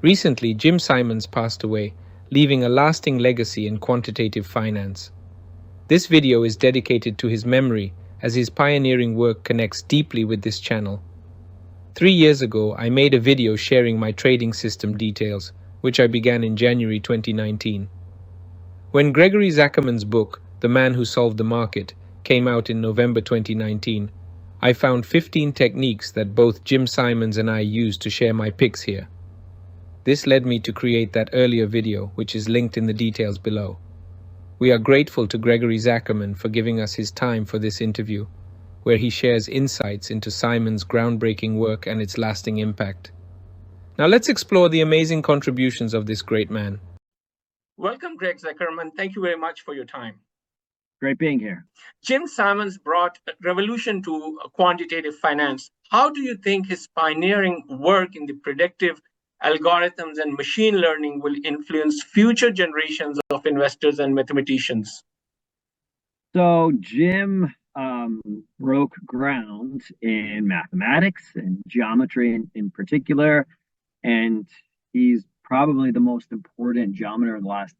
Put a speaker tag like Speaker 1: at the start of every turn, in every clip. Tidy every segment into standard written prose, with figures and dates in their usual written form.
Speaker 1: Recently, Jim Simons passed away, leaving a lasting legacy in quantitative finance. This video is dedicated to his memory as his pioneering work connects deeply with this channel. 3 years ago, I made a video sharing my trading system details, which I began in January 2019. When Gregory Zuckerman's book, The Man Who Solved the Market, came out in November 2019, I found 15 techniques that both Jim Simons and I used to share my picks here. This led me to create that earlier video, which is linked in the details below. We are grateful to Gregory Zuckerman for giving us his time for this interview, where he shares insights into Simon's groundbreaking work and its lasting impact. Now let's explore the amazing contributions of this great man.
Speaker 2: Welcome, Greg Zuckerman. Thank you very much for your time.
Speaker 3: Great being here.
Speaker 2: Jim Simons brought a revolution to quantitative finance. How do you think his pioneering work in the predictive algorithms and machine learning will influence future generations of investors and mathematicians?
Speaker 3: So Jim broke ground in mathematics and geometry in particular, and he's probably the most important geometer in the last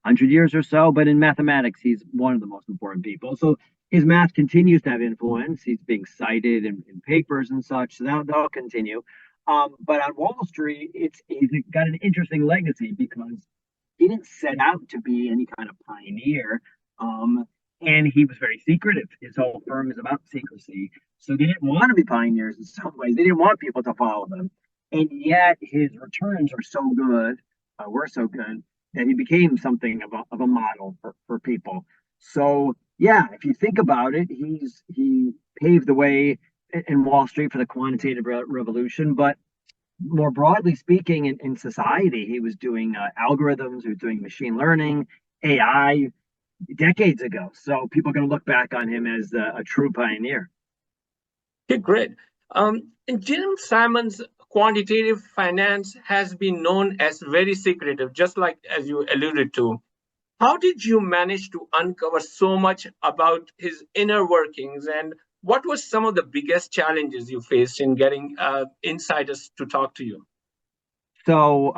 Speaker 3: 100 years or so. But in mathematics, he's one of the most important people. So his math continues to have influence. He's being cited in papers and such, so that'll continue. But on Wall Street, he's got an interesting legacy because he didn't set out to be any kind of pioneer. And he was very secretive. His whole firm is about secrecy. So they didn't want to be pioneers in some ways. They didn't want people to follow them. And yet his returns are so good, were so good, that he became something of a model for people. So yeah, if you think about it, he paved the way in Wall Street for the quantitative revolution, but more broadly speaking, in society, he was doing algorithms, he was doing machine learning, AI decades ago. So people are going to look back on him as a true pioneer.
Speaker 2: Okay, great. And Jim Simons' quantitative finance has been known as very secretive, just like as you alluded to. How did you manage to uncover so much about his inner workings, and what was some of the biggest challenges you faced in getting insiders to talk to you?
Speaker 3: So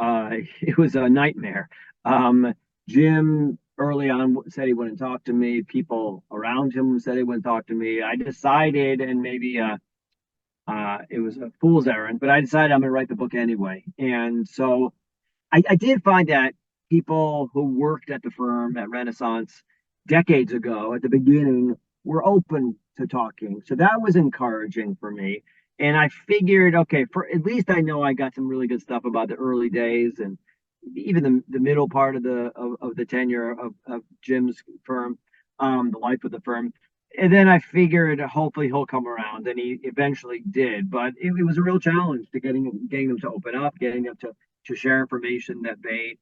Speaker 3: it was a nightmare. Jim early on said he wouldn't talk to me. People around him said he wouldn't talk to me. I decided, and maybe it was a fool's errand, but I decided I'm going to write the book anyway. And so I did find that people who worked at the firm at Renaissance decades ago, at the beginning, were open to talking. So that was encouraging for me. And I figured, okay, for at least I know I got some really good stuff about the early days and even the middle part of the tenure of Jim's firm, the life of the firm. And then I figured hopefully he'll come around, and he eventually did. But it was a real challenge to getting them to open up, getting them to share information that they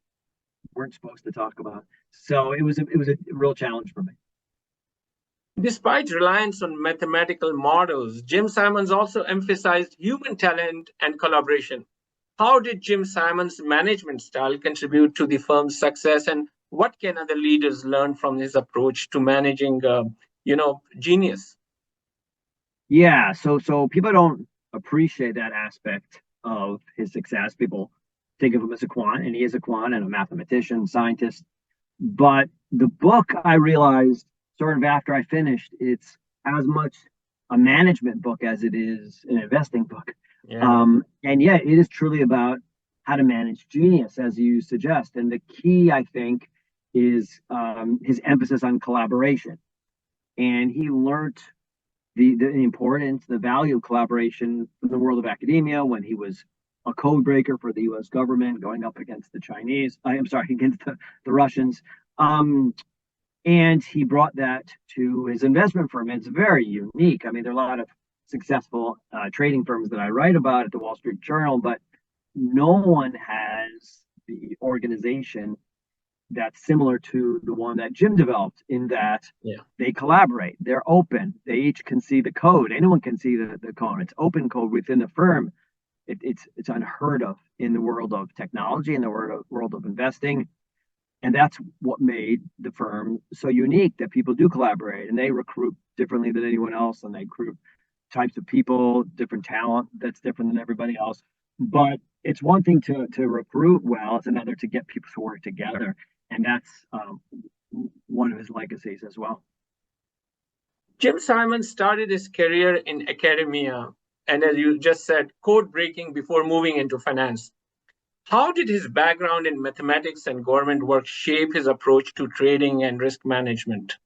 Speaker 3: weren't supposed to talk about. So it was a real challenge for me.
Speaker 2: Despite reliance on mathematical models, Jim Simons also emphasized human talent and collaboration. How did Jim Simons' management style contribute to the firm's success, and what can other leaders learn from his approach to managing, genius?
Speaker 3: Yeah, so people don't appreciate that aspect of his success. People think of him as a quant, and he is a quant and a mathematician, scientist. But the book, I realized sort of after I finished, it's as much a management book as it is an investing book.
Speaker 2: Yeah.
Speaker 3: And yet it is truly about how to manage genius, as you suggest. And the key, I think, is his emphasis on collaboration. And he learned the importance, the value of collaboration in the world of academia when he was a code breaker for the U.S. government going up against the Chinese. Against the Russians. And he brought that to his investment firm. It's very unique. I mean, there are a lot of successful trading firms that I write about at the Wall Street Journal, but no one has the organization that's similar to the one that Jim developed, in that they collaborate, they're open, they each can see the code. Anyone can see the code. It's open code within the firm. It's unheard of in the world of technology, in the world of investing. And that's what made the firm so unique, that people do collaborate and they recruit differently than anyone else, and they recruit types of people, different talent that's different than everybody else. But it's one thing to recruit well; it's another to get people to work together, and that's one of his legacies as well.
Speaker 2: Jim Simons started his career in academia and, as you just said, code breaking before moving into finance. How did his background in mathematics and government work shape his approach to trading and risk management?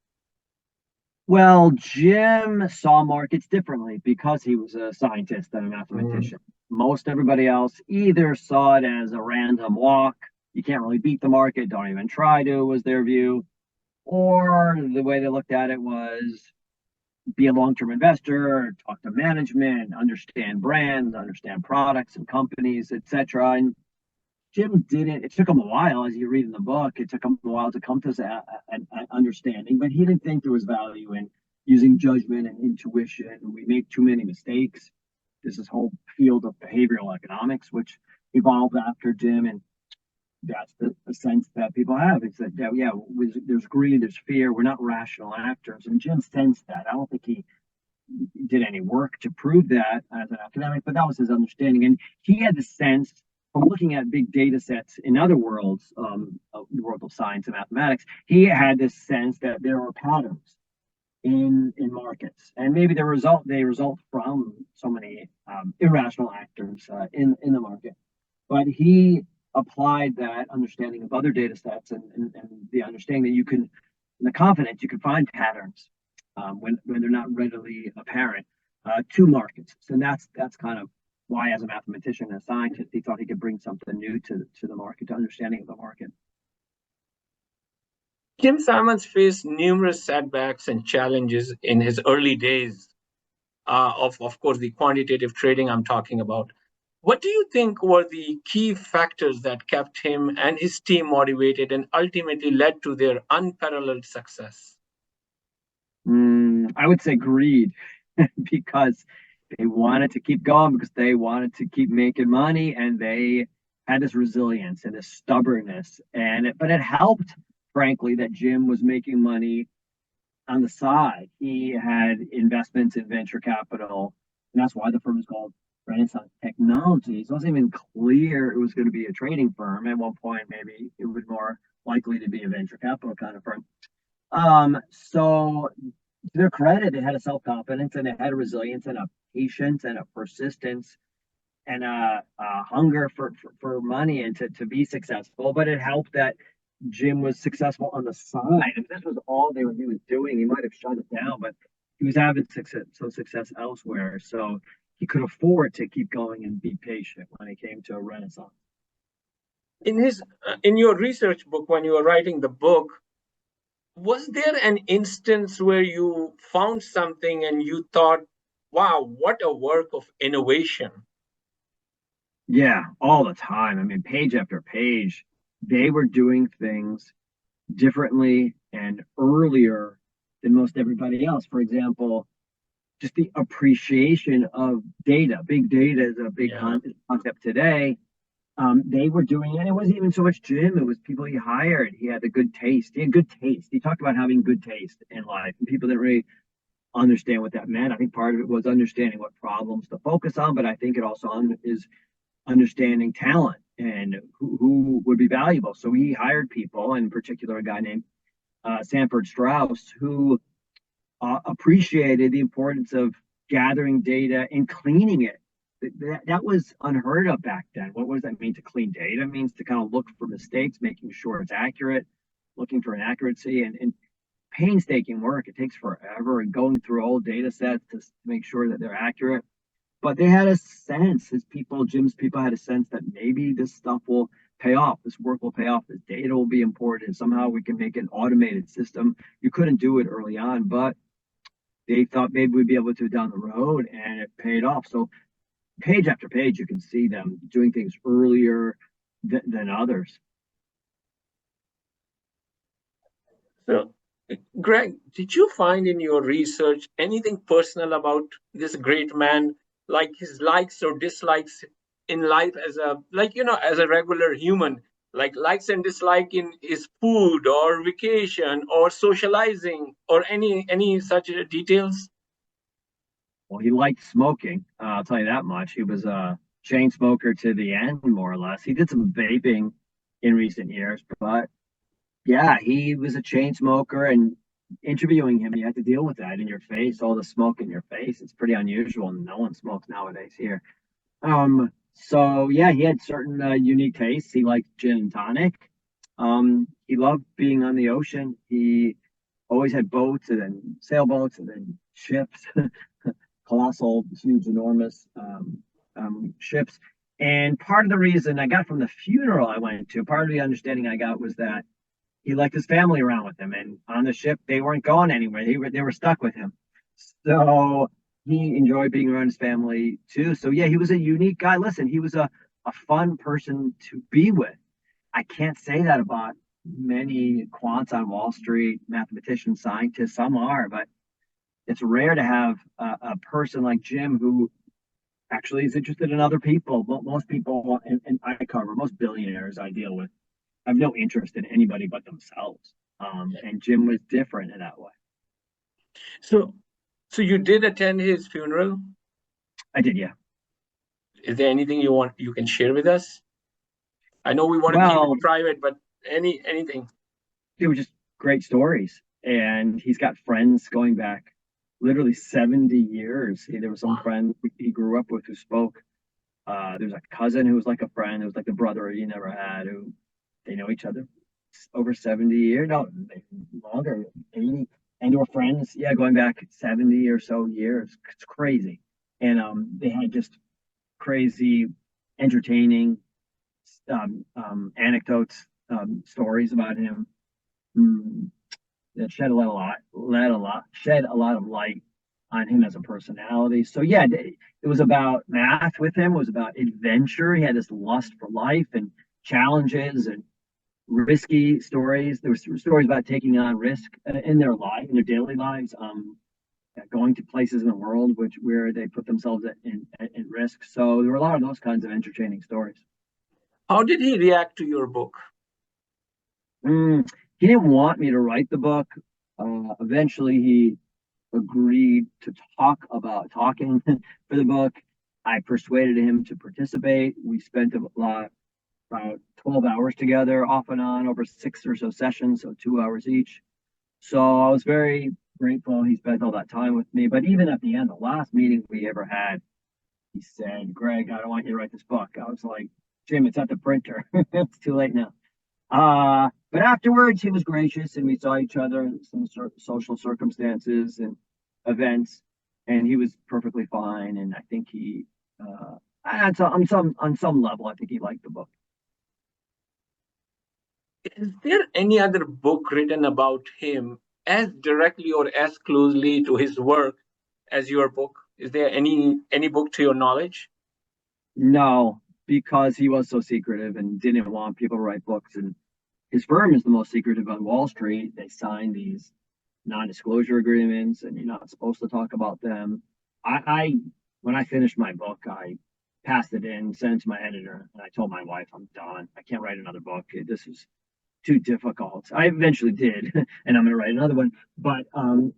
Speaker 3: Well, Jim saw markets differently because he was a scientist and a mathematician. Most everybody else either saw it as a random walk, you can't really beat the market, don't even try to, was their view, or the way they looked at it was be a long-term investor, talk to management, understand brands, understand products and companies, etc. And Jim didn't. It took him a while, as you read in the book. It took him a while to come to an understanding, but he didn't think there was value in using judgment and intuition. We make too many mistakes. There's this whole field of behavioral economics, which evolved after Jim, and that's the sense that people have. It's that yeah, there's greed, there's fear. We're not rational actors, and Jim sensed that. I don't think he did any work to prove that as an academic, but that was his understanding. And he had the sense from looking at big data sets in other worlds, the world of science and mathematics, he had this sense that there are patterns in markets, and maybe they result from so many irrational actors in the market. But he applied that understanding of other data sets and the understanding that you can, the confidence you can find patterns when they're not readily apparent to markets. So that's kind of why, as a mathematician and a scientist, he thought he could bring something new to the market, to understanding of the market.
Speaker 2: Jim Simons faced numerous setbacks and challenges in his early days of course, the quantitative trading I'm talking about. What do you think were the key factors that kept him and his team motivated and ultimately led to their unparalleled success?
Speaker 3: I would say greed, because they wanted to keep going, because they wanted to keep making money, and they had this resilience and this stubbornness. But it helped, frankly, that Jim was making money on the side. He had investments in venture capital, and that's why the firm is called Renaissance Technologies. It wasn't even clear it was going to be a trading firm. At one point, maybe it was more likely to be a venture capital kind of firm. So to their credit, they had a self-confidence, and they had a resilience and a patience and a persistence and a hunger for money and to be successful. But it helped that Jim was successful on the side. If this was all he was doing, he might have shut it down, but he was having success elsewhere. So he could afford to keep going and be patient when it came to a Renaissance.
Speaker 2: In your research book, when you were writing the book, was there an instance where you found something and you thought, wow, what a work of innovation?
Speaker 3: Yeah, all the time. I mean, page after page, they were doing things differently and earlier than most everybody else. For example, just the appreciation of data. Big data is a big concept today. They were doing it. It wasn't even so much Jim. It was people he hired. He had a good taste. He had good taste. He talked about having good taste in life, and people didn't really understand what that meant. I think part of it was understanding what problems to focus on, but I think it also is understanding talent and who would be valuable. So he hired people, in particular a guy named Sanford Strauss, who appreciated the importance of gathering data and cleaning it. That was unheard of back then. What does that mean to clean data? It means to kind of look for mistakes, making sure it's accurate, looking for inaccuracy, and painstaking work. It takes forever, and going through old data sets to make sure that they're accurate. But they had a sense, Jim's people had a sense that maybe this stuff will pay off, this work will pay off, this data will be important. Somehow we can make an automated system. You couldn't do it early on, but they thought maybe we'd be able to down the road, and it paid off. So page after page, you can see them doing things earlier than others.
Speaker 2: So, Greg, did you find in your research anything personal about this great man, like his likes or dislikes in life as a regular human, like likes and dislike in his food or vacation or socializing or any such details?
Speaker 3: Well, he liked smoking. I'll tell you that much. He was chain smoker to the end, more or less. He did some vaping in recent years, but yeah, he was a chain smoker, and interviewing him, you had to deal with that in your face, all the smoke in your face. It's pretty unusual. No one smokes nowadays here. So yeah, he had certain unique tastes. He liked gin and tonic. He loved being on the ocean. He always had boats and then sailboats and then ships, colossal, huge, enormous ships. And part of the reason I got from the funeral I went to, part of the understanding I got was that he liked his family around with him, and on the ship they weren't going anywhere. They were stuck with him. So he enjoyed being around his family too. So yeah, he was a unique guy. Listen, he was a fun person to be with. I can't say that about many quants on Wall Street, mathematicians, scientists. Some are, but it's rare to have a person like Jim who actually is interested in other people. Most people, and I cover most billionaires I deal with, have no interest in anybody but themselves. And Jim was different in that way.
Speaker 2: So, so you did attend his funeral?
Speaker 3: I did, yeah.
Speaker 2: Is there anything you can share with us? I know we want to keep it private, but anything.
Speaker 3: They were just great stories. And he's got friends going back literally 70 years. There was some friend he grew up with who spoke. There's a cousin who was like a friend, who was like the brother he never had, who they know each other over 70 years, no, longer, 80. And they were friends, yeah, going back 70 or so years. It's crazy. And they had just crazy, entertaining anecdotes, stories about him that shed a lot of light on him as a personality. So yeah, it was about math with him. It was about adventure. He had this lust for life and challenges and risky stories. There were stories about taking on risk in their life, in their daily lives, going to places in the world where they put themselves at risk. So there were a lot of those kinds of entertaining stories.
Speaker 2: How did he react to your book?
Speaker 3: He didn't want me to write the book. Eventually, he agreed to talking for the book. I persuaded him to participate. We spent about 12 hours together, off and on, over 6 or so sessions, so 2 hours each. So I was very grateful he spent all that time with me. But even at the end, the last meeting we ever had, he said, "Greg, I don't want you to write this book." I was like, "Jim, it's at the printer. It's too late now." But afterwards, he was gracious, and we saw each other in some social circumstances and events, and he was perfectly fine. And I think he, on some level, I think he liked the book.
Speaker 2: Is there any other book written about him as directly or as closely to his work as your book? Is there any book to your knowledge?
Speaker 3: No, because he was so secretive and didn't want people to write books. And his firm is the most secretive on Wall Street. They sign these non-disclosure agreements, and you're not supposed to talk about them. When I finished my book, I passed it in, sent it to my editor, and I told my wife, "I'm done. I can't write another book. This is too difficult." I eventually did, and I'm going to write another one. But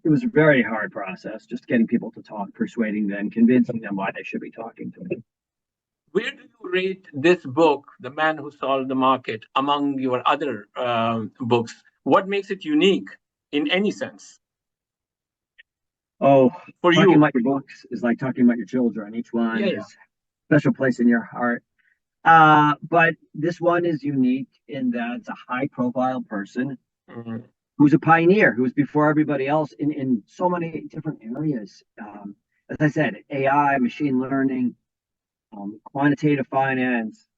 Speaker 3: it was a very hard process, just getting people to talk, persuading them, convincing them why they should be talking to me.
Speaker 2: Where do you rate this book, The Man Who Solved the Market, among your other books? What makes it unique in any sense?
Speaker 3: Oh,
Speaker 2: for
Speaker 3: talking
Speaker 2: you
Speaker 3: about your books is like talking about your children. Each one
Speaker 2: Yeah,
Speaker 3: is
Speaker 2: yeah.
Speaker 3: a special place in your heart. But this one is unique in that it's a high-profile person
Speaker 2: Mhm.
Speaker 3: who's a pioneer, who's before everybody else in so many different areas. As I said, AI, machine learning, quantitative finance,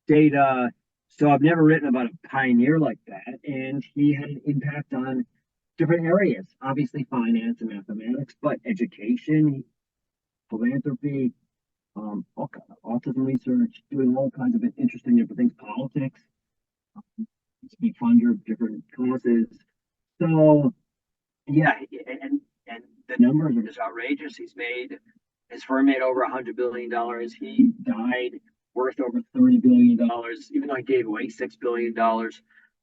Speaker 3: data. So I've never written about a pioneer like that, and he had an impact on different areas. Obviously, finance and mathematics, but education, philanthropy, autism research, doing all kinds of interesting different things, politics. He's a big funder of different causes. So yeah, and the numbers are just outrageous. His firm made over $100 billion. He died worth over $30 billion, even though he gave away $6 billion.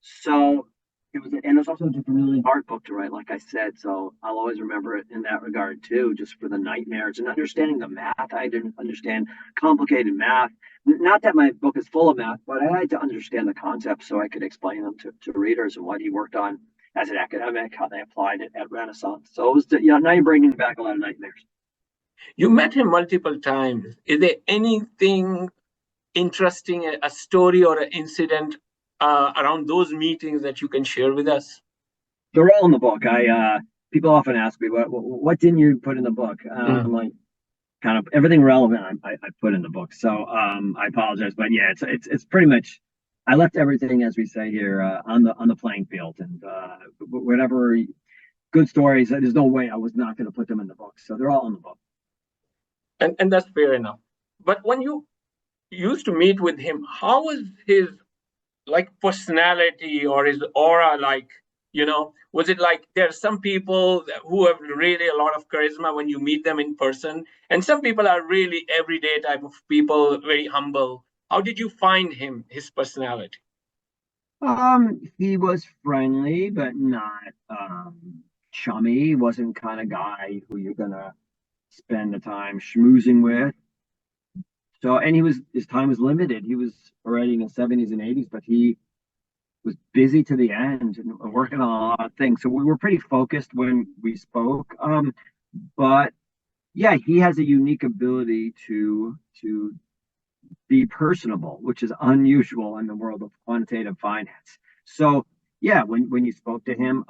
Speaker 3: So And it was also just a really hard book to write, like I said. So I'll always remember it in that regard too, just for the nightmares and understanding the math. I didn't understand complicated math. Not that my book is full of math, but I had to understand the concepts so I could explain them to readers and what he worked on as an academic, how they applied it at Renaissance. So it was, now you're bringing back a lot of nightmares.
Speaker 2: You met him multiple times. Is there anything interesting, a story or an incident around those meetings that you can share with us?
Speaker 3: They're all in the book. People often ask me, what didn't you put in the book? I'm like, kind of everything relevant I put in the book. So I apologize, but yeah, it's pretty much I left everything, as we say here, on the playing field, and whatever good stories. There's no way I was not going to put them in the book. So they're all in the book.
Speaker 2: And that's fair enough. But when you used to meet with him, how was his like personality or his aura like? Was it like there are some people who have really a lot of charisma when you meet them in person, and some people are really everyday type of people, very humble. How did you find him, his personality?
Speaker 3: He was friendly, but not chummy. He wasn't kind of guy who you're gonna spend the time schmoozing with. So, and his time was limited. He was already in his 70s and 80s, but he was busy to the end and working on a lot of things. So we were pretty focused when we spoke. But yeah, he has a unique ability to be personable, which is unusual in the world of quantitative finance. So yeah, when you spoke to him,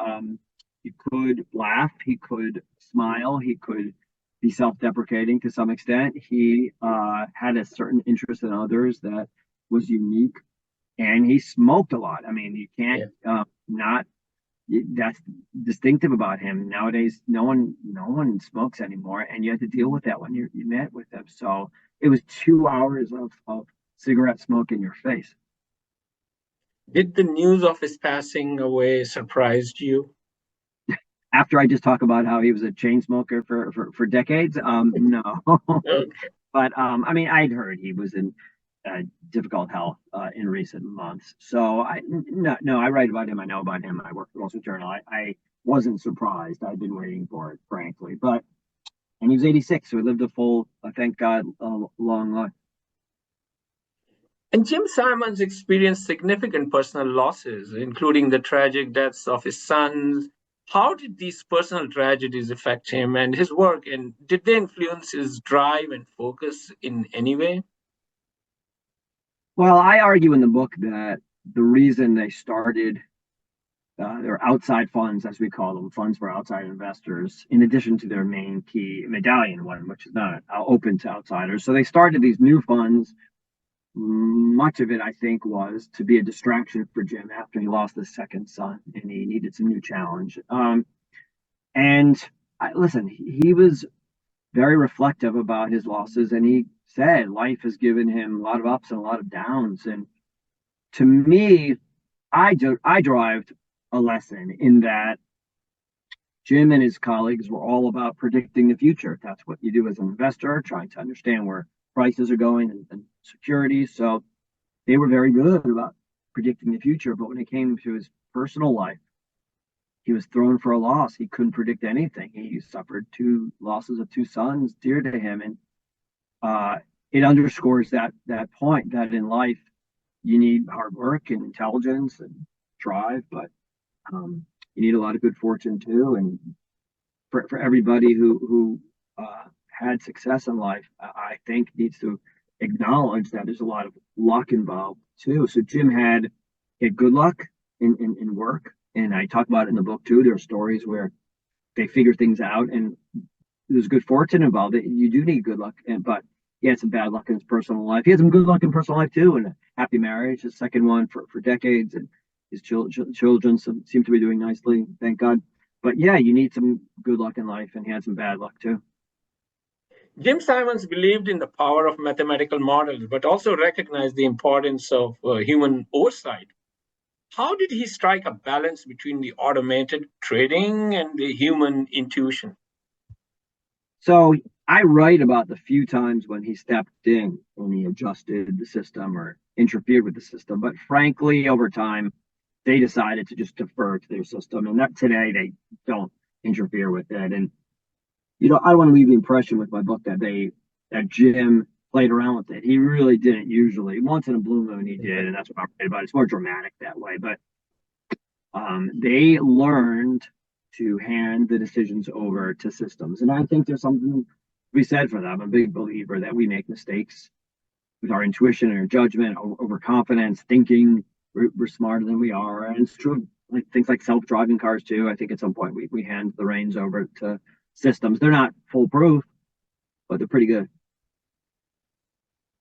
Speaker 3: he could laugh, he could smile, he could be self-deprecating to some extent. He had a certain interest in others that was unique, and he smoked a lot. I mean, you can't not. That's distinctive about him. Nowadays, no one smokes anymore, and you had to deal with that when you met with him. So it was 2 hours of cigarette smoke in your face.
Speaker 2: Did the news of his passing away surprised you?
Speaker 3: After I just talk about how he was a chain smoker for decades, no. But I mean, I'd heard he was in difficult health in recent months. So I write about him. I know about him. I work for the Wall Street Journal. I wasn't surprised. I'd been waiting for it, frankly. And he was 86, so he lived a full, thank God, long life.
Speaker 2: And Jim Simons experienced significant personal losses, including the tragic deaths of his sons. How did these personal tragedies affect him and his work? And did they influence his drive and focus in any way?
Speaker 3: Well, I argue in the book that the reason they started their outside funds, as we call them, funds for outside investors, in addition to their main key medallion one, which is not open to outsiders. So they started these new funds. Much of it, I think, was to be a distraction for Jim after he lost his second son and he needed some new challenge. Listen, he was very reflective about his losses, and he said life has given him a lot of ups and a lot of downs. And to me, I derived a lesson in that Jim and his colleagues were all about predicting the future. That's what you do as an investor, trying to understand where prices are going and securities. So they were very good about predicting the future. But when it came to his personal life, he was thrown for a loss. He couldn't predict anything. He suffered two losses of two sons dear to him. And it underscores that point that in life you need hard work and intelligence and drive, but you need a lot of good fortune too. And for everybody who had success in life, I think needs to acknowledge that there's a lot of luck involved too. So Jim had good luck in work, and I talk about it in the book too. There are stories where they figure things out, and there's good fortune involved. You do need good luck, but he had some bad luck in his personal life. He had some good luck in personal life too, and a happy marriage, his second one for decades, and his children seem to be doing nicely, thank God. But yeah, you need some good luck in life, and he had some bad luck too.
Speaker 2: Jim Simons believed in the power of mathematical models, but also recognized the importance of human oversight. How did he strike a balance between the automated trading and the human intuition?
Speaker 3: So I write about the few times when he stepped in and he adjusted the system or interfered with the system. But frankly, over time, they decided to just defer to their system, and that today they don't interfere with it. And I don't want to leave the impression with my book that Jim played around with it. He really didn't usually. Once in a blue moon he did, and that's what I'm right about. It's more dramatic that way. But they learned to hand the decisions over to systems. And I think there's something to be said for that. I'm a big believer that we make mistakes with our intuition and our judgment, overconfidence, thinking we're smarter than we are. And it's true, like things like self-driving cars too. I think at some point we hand the reins over to systems. They're not foolproof, but they're pretty good.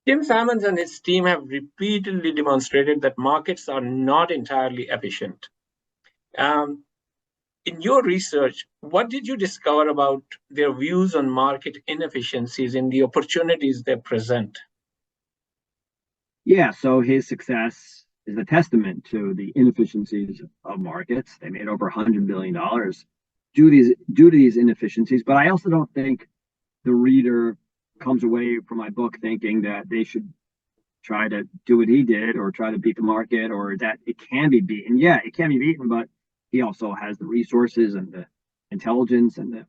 Speaker 2: Jim Simons and his team have repeatedly demonstrated that markets are not entirely efficient. In your research, what did you discover about their views on market inefficiencies and the opportunities they present?
Speaker 3: Yeah, so his success is a testament to the inefficiencies of markets. They made over $100 billion due to these inefficiencies. But I also don't think the reader comes away from my book thinking that they should try to do what he did or try to beat the market, or that it can be beaten. Yeah, it can be beaten, but he also has the resources and the intelligence and the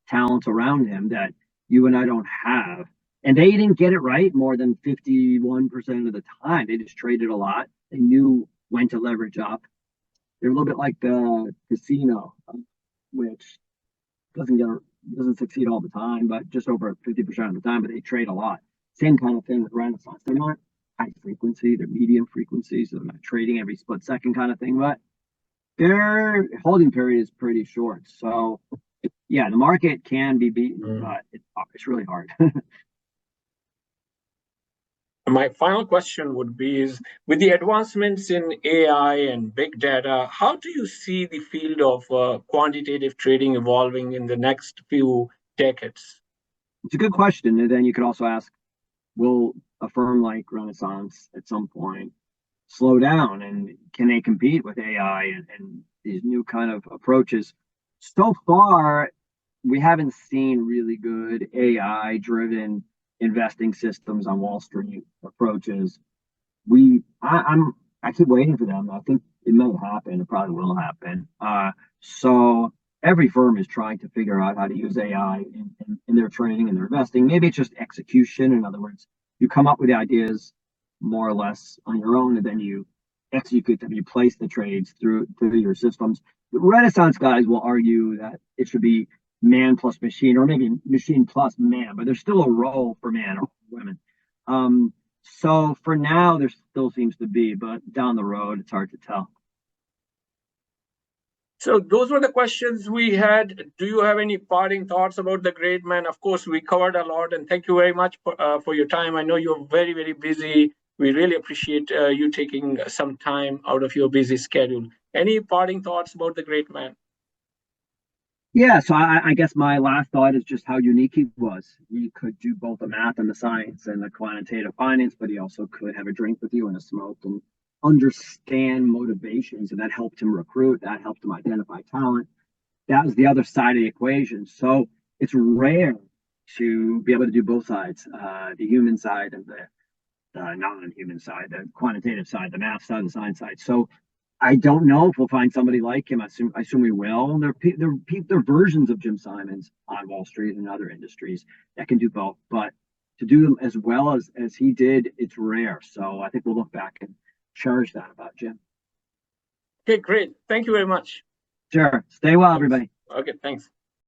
Speaker 3: talents around him that you and I don't have. And they didn't get it right more than 51% of the time. They just traded a lot. They knew when to leverage up. They're a little bit like the casino, which doesn't succeed all the time, but just over 50% of the time, but they trade a lot. Same kind of thing with Renaissance. They're not high frequency, they're medium frequency, so they're not trading every split second kind of thing, but their holding period is pretty short. So yeah, the market can be beaten, but it's really hard.
Speaker 2: My final question would be is, with the advancements in AI and big data, how do you see the field of quantitative trading evolving in the next few decades?
Speaker 3: It's a good question. And then you could also ask, will a firm like Renaissance at some point slow down, and can they compete with AI and these new kind of approaches? So far, we haven't seen really good AI driven investing systems on Wall Street approaches. I keep waiting for them. I think it may happen. It probably will happen. So every firm is trying to figure out how to use AI in their trading and their investing. Maybe it's just execution. In other words, you come up with the ideas more or less on your own, and then you execute them. You place the trades through your systems. The Renaissance guys will argue that it should be man plus machine, or maybe machine plus man, but there's still a role for man or women. So for now, there still seems to be, but down the road, it's hard to tell.
Speaker 2: So those were the questions we had. Do you have any parting thoughts about the great man? Of course, we covered a lot, and thank you very much for your time. I know you're very, very busy. We really appreciate you taking some time out of your busy schedule. Any parting thoughts about the great man?
Speaker 3: Yeah, so I guess my last thought is just how unique he was. He could do both the math and the science and the quantitative finance, but he also could have a drink with you and a smoke and understand motivations, and that helped him recruit. That helped him identify talent. That was the other side of the equation. So it's rare to be able to do both sides, the human side and the non-human side, the quantitative side, the math side, the science side. So I don't know if we'll find somebody like him. I assume we will. There are versions of Jim Simons on Wall Street and other industries that can do both, but to do them as well as he did, it's rare. So I think we'll look back and cherish that about Jim.
Speaker 2: Okay, great. Thank you very much.
Speaker 3: Sure. Stay well, everybody.
Speaker 2: Okay, thanks.